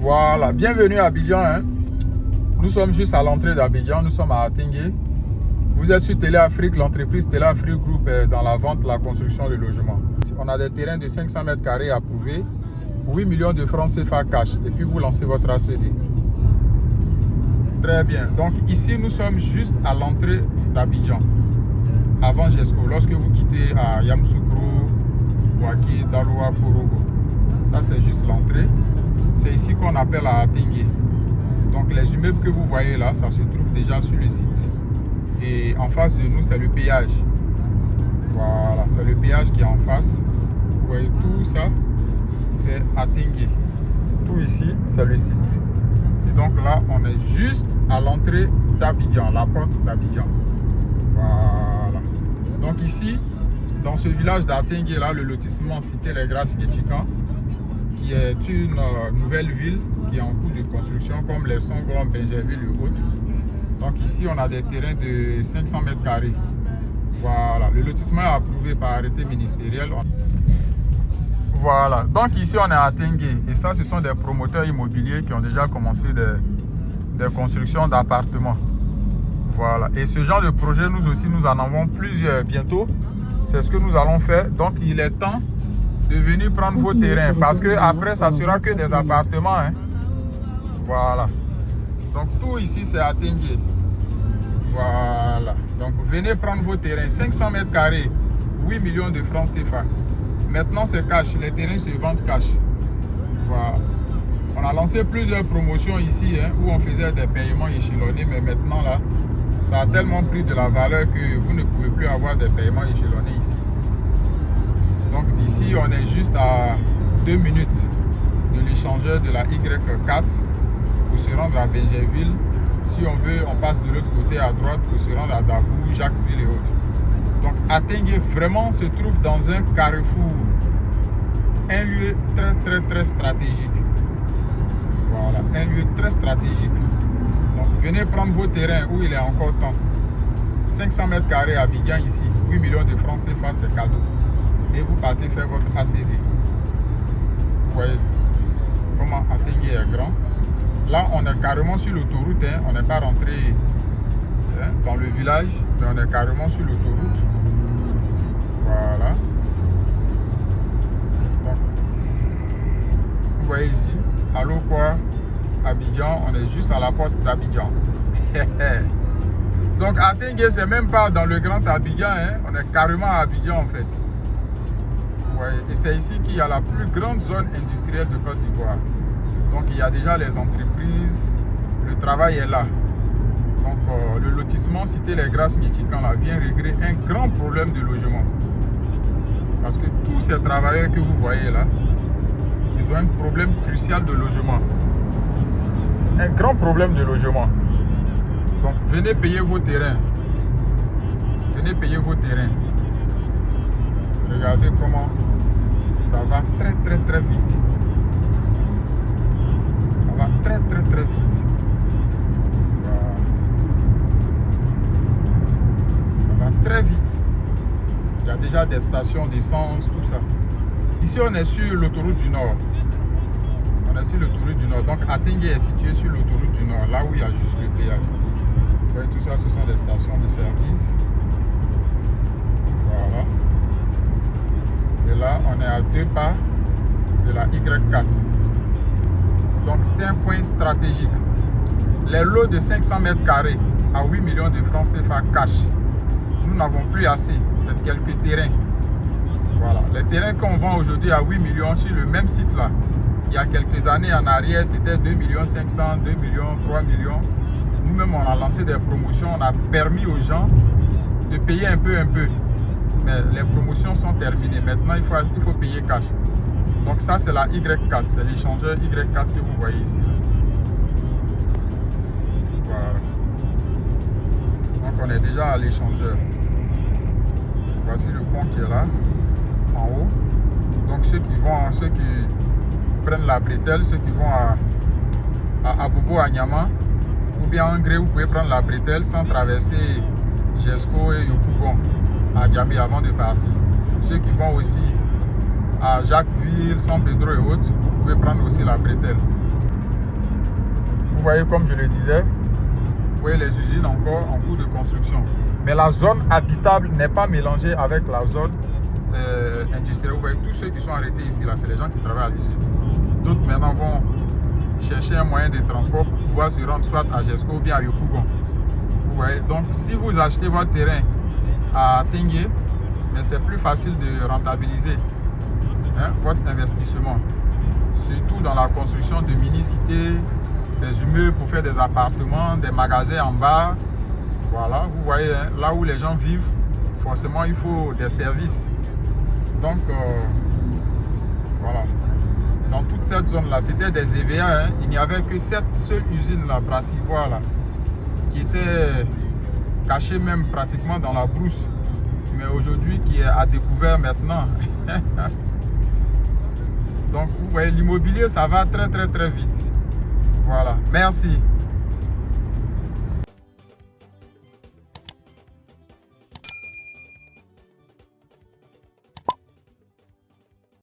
Voilà, bienvenue à Abidjan. Hein. Nous sommes juste à l'entrée d'Abidjan, nous sommes à Atingué. Vous êtes sur Téléafrique, l'entreprise Téléafrique Group est dans la vente, la construction de logements. On a des terrains de 500 mètres carrés approuvés, 8 millions de francs CFA cash, et puis vous lancez votre ACD. Très bien, donc ici nous sommes juste à l'entrée d'Abidjan, avant Jesco, lorsque vous quittez à Yamoussoukro, Bouaké, Daloa, Korogo. Ça c'est juste l'entrée. C'est ici qu'on appelle à Atingué. Donc les immeubles que vous voyez là, ça se trouve déjà sur le site. Et en face de nous, c'est le péage. Voilà, c'est le péage qui est en face. Vous voyez tout ça, c'est Atingué. Tout ici, c'est le site. Et donc là, on est juste à l'entrée d'Abidjan, la porte d'Abidjan. Voilà. Donc ici, dans ce village d'Atingué là, le lotissement Cité Les Grâces Guétican, qui est une nouvelle ville qui est en cours de construction comme les Songron, Benjerville et autres. Donc ici on a des terrains de 500 mètres carrés. Voilà, le lotissement est approuvé par arrêté ministériel. Voilà, donc ici on est à Atingué et ça ce sont des promoteurs immobiliers qui ont déjà commencé des constructions d'appartements. Voilà, et ce genre de projet nous aussi nous en avons plusieurs bientôt. C'est ce que nous allons faire, donc il est temps de venir prendre vos terrains parce que après ça sera que des appartements. Hein. Voilà. Donc tout ici c'est Atingué. Voilà. Donc venez prendre vos terrains. 500 mètres carrés, 8 millions de francs CFA. Maintenant c'est cash. Les terrains se vendent cash. Voilà. On a lancé plusieurs promotions ici hein, où on faisait des paiements échelonnés. Mais maintenant là, ça a tellement pris de la valeur que vous ne pouvez plus avoir des paiements échelonnés ici. Donc d'ici, on est juste à 2 minutes de l'échangeur de la Y4 pour se rendre à Benjerville. Si on veut, on passe de l'autre côté à droite pour se rendre à Dabou, Jacquesville et autres. Donc Atingué vraiment se trouve dans un carrefour, un lieu très stratégique. Voilà, un lieu très stratégique. Donc venez prendre vos terrains où il est encore temps. 500 mètres carrés à Abidjan ici, 8 millions de francs CFA, c'est cadeau. Et vous partez faire votre ACD. Vous voyez comment Atingué est grand. Là, on est carrément sur l'autoroute. Hein. On n'est pas rentré hein, dans le village, mais on est carrément sur l'autoroute. Voilà. Donc, vous voyez ici, Allo quoi, Abidjan, on est juste à la porte d'Abidjan. Donc, Atingué, c'est même pas dans le grand Abidjan. Hein. On est carrément à Abidjan en fait. Ouais, et c'est ici qu'il y a la plus grande zone industrielle de Côte d'Ivoire. Donc il y a déjà les entreprises, le travail est là. Donc le lotissement Cité Les Grâces Guétican vient régler un grand problème de logement. Parce que tous ces travailleurs que vous voyez là, ils ont un problème crucial de logement. Un grand problème de logement. Donc venez payer vos terrains. Venez payer vos terrains. Regardez comment ça va très vite. Ça va très vite. Voilà. Ça va très vite. Il y a déjà des stations d'essence, tout ça. Ici, on est sur l'autoroute du Nord. On est sur l'autoroute du Nord. Donc, Atingué est situé sur l'autoroute du Nord, là où il y a juste le péage. Vous voyez, tout ça, ce sont des stations de service. Voilà. Et là, on est à 2 pas de la Y4. Donc, c'est un point stratégique. Les lots de 500 mètres carrés à 8 millions de francs CFA cash, nous n'avons plus assez. C'est quelques terrains. Voilà. Les terrains qu'on vend aujourd'hui à 8 millions sur le même site là, il y a quelques années en arrière, c'était 2 500 000, 2 millions, 3 millions. Nous-mêmes, on a lancé des promotions. On a permis aux gens de payer un peu. Mais les promotions sont terminées. Maintenant, il faut payer cash. Donc ça, c'est la Y4. C'est l'échangeur Y4 que vous voyez ici. Voilà. Donc on est déjà à l'échangeur. Voici le pont qui est là, en haut. Donc ceux qui prennent la bretelle, ceux qui vont à Bobo, à Nyama, ou bien en Gré, vous pouvez prendre la bretelle sans traverser Jesco et Yopougon à Diamé avant de partir. Ceux qui vont aussi à Jacquesville, San Pedro et autres, vous pouvez prendre aussi la bretelle. Vous voyez, comme je le disais, vous voyez les usines encore en cours de construction. Mais la zone habitable n'est pas mélangée avec la zone industrielle. Vous voyez, tous ceux qui sont arrêtés ici, là, c'est les gens qui travaillent à l'usine. D'autres maintenant vont chercher un moyen de transport pour pouvoir se rendre soit à Jesco ou bien à Yopougon. Vous voyez, donc si vous achetez votre terrain à Tengue, c'est plus facile de rentabiliser votre investissement. Surtout dans la construction de mini-cités, des immeubles pour faire des appartements, des magasins en bas. Voilà, vous voyez, là où les gens vivent, forcément il faut des services. Donc, voilà. Dans toute cette zone-là, c'était des EVA. Il n'y avait que cette seule usine-là, Brassivoire, là, qui était cachée même pratiquement dans la brousse. Mais aujourd'hui, qui est à découvert maintenant. Donc, vous voyez, l'immobilier, ça va très, très, très vite. Voilà. Merci.